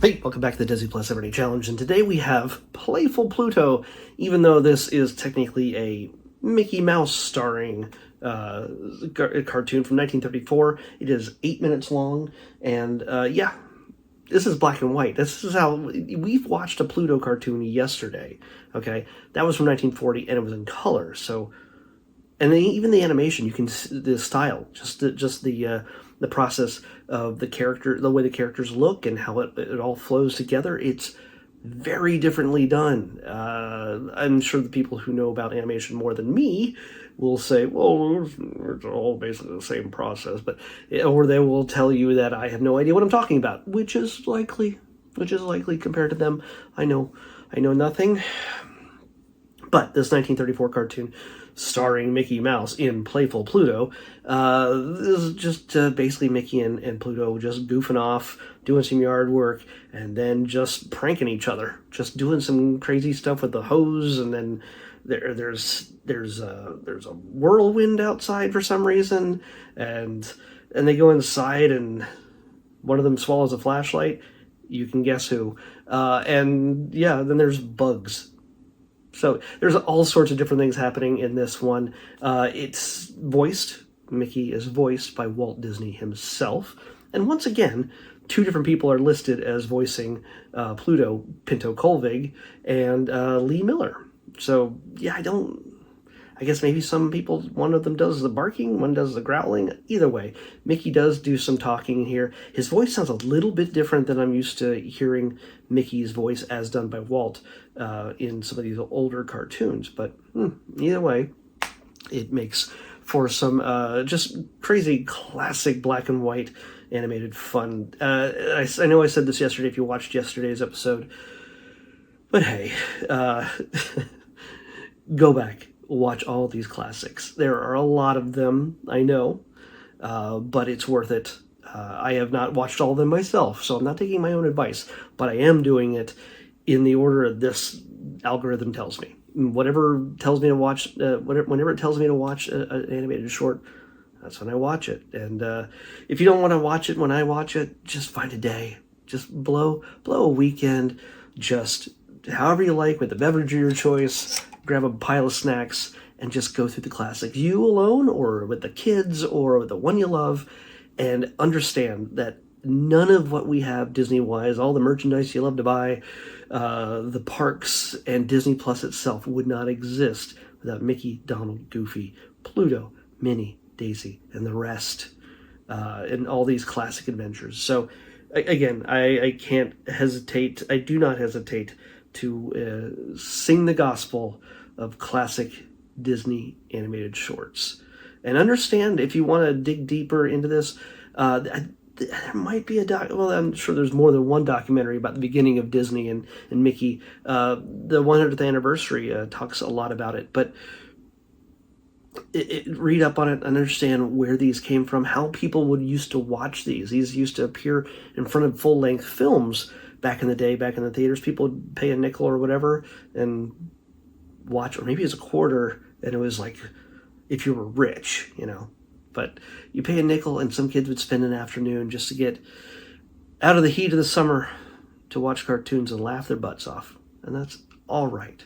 Hey, welcome back to the Disney Plus Everyday Challenge, and today we have Playful Pluto. Even though this is technically a Mickey Mouse starring cartoon from 1934, it is 8 minutes long, and yeah, this is black and white. This is how we've watched a Pluto cartoon yesterday. Okay, that was from 1940, and it was in color. So, and even the animation, you can see the style, just the process of the character, the way the characters look, and how it all flows together. It's very differently done. I'm sure the people who know about animation more than me will say, well, it's all basically the same process, or they will tell you that I have no idea what I'm talking about, which is likely compared to them. I know nothing. But this 1934 cartoon starring Mickey Mouse in Playful Pluto is just basically Mickey and Pluto just goofing off, doing some yard work, and then just pranking each other, just doing some crazy stuff with the hose, and then there's a whirlwind outside for some reason, and they go inside, and one of them swallows a flashlight. You can guess who. And yeah, then there's bugs. So there's all sorts of different things happening in this one. Mickey is voiced by Walt Disney himself. And once again, two different people are listed as voicing Pluto, Pinto Colvig, and Lee Miller. So yeah, I guess maybe some people, one of them does the barking, one does the growling. Either way, Mickey does do some talking here. His voice sounds a little bit different than I'm used to hearing Mickey's voice as done by Walt in some of these older cartoons. But either way, it makes for some just crazy classic black and white animated fun. I know I said this yesterday if you watched yesterday's episode, but hey, go back. Watch all these classics. There are a lot of them, I know, but it's worth it. I have not watched all of them myself, so I'm not taking my own advice, but I am doing it in the order this algorithm tells me. Whatever tells me to watch, whenever it tells me to watch an animated short, that's when I watch it. And if you don't want to watch it when I watch it, just find a day. Just blow a weekend, just however you like, with a beverage of your choice. Grab a pile of snacks and just go through the classics. You alone, or with the kids, or with the one you love, and understand that none of what we have Disney-wise, all the merchandise you love to buy, the parks, and Disney Plus itself would not exist without Mickey, Donald, Goofy, Pluto, Minnie, Daisy, and the rest, and all these classic adventures. So, again, I can't hesitate. I do not hesitate to sing the gospel of classic Disney animated shorts. And understand, if you want to dig deeper into this, there might be well, I'm sure there's more than one documentary about the beginning of Disney and Mickey. The 100th anniversary talks a lot about it, but read up on it and understand where these came from, how people would used to watch these. These used to appear in front of full-length films back in the day, back in the theaters. People would pay a nickel or whatever and watch, or maybe it was a quarter, and it was like if you were rich, but you pay a nickel, and some kids would spend an afternoon just to get out of the heat of the summer to watch cartoons and laugh their butts off, and that's all right.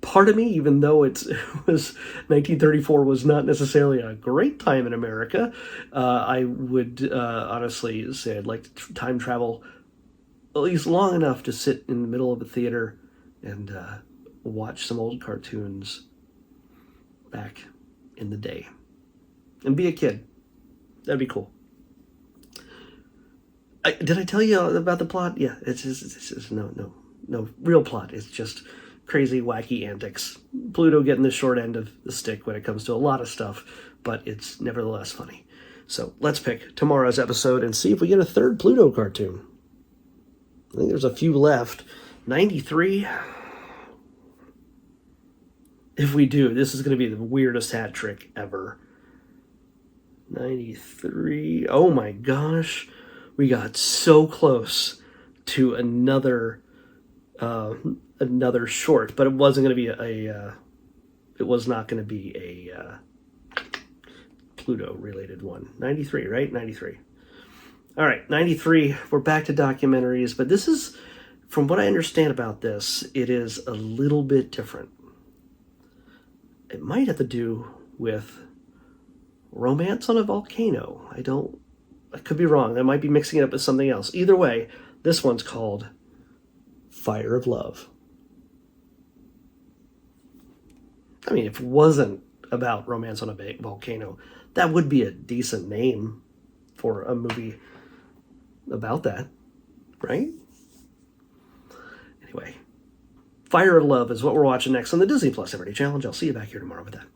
Part of me, even though it was 1934 was not necessarily a great time in America, I would honestly say I'd like to time travel at least long enough to sit in the middle of a theater and watch some old cartoons back in the day and be a kid. That'd be cool. Did I tell you about the plot? Yeah, it's no real plot. It's just crazy, wacky antics. Pluto getting the short end of the stick when it comes to a lot of stuff, but it's nevertheless funny. So let's pick tomorrow's episode and see if we get a third Pluto cartoon. I think there's a few left. 93. If we do, this is going to be the weirdest hat trick ever. 93. Oh my gosh. We got so close to another short, but it wasn't going to be it was not going to be a Pluto related one. 93, right? 93. All right, 93. We're back to documentaries, but this is, from what I understand about this, it is a little bit different. It might have to do with romance on a volcano. I could be wrong. I might be mixing it up with something else. Either way, this one's called Fire of Love. I mean, if it wasn't about romance on a volcano, that would be a decent name for a movie about that, right? Anyway, Fire of Love is what we're watching next on the Disney Plus Everyday Challenge. I'll see you back here tomorrow with that.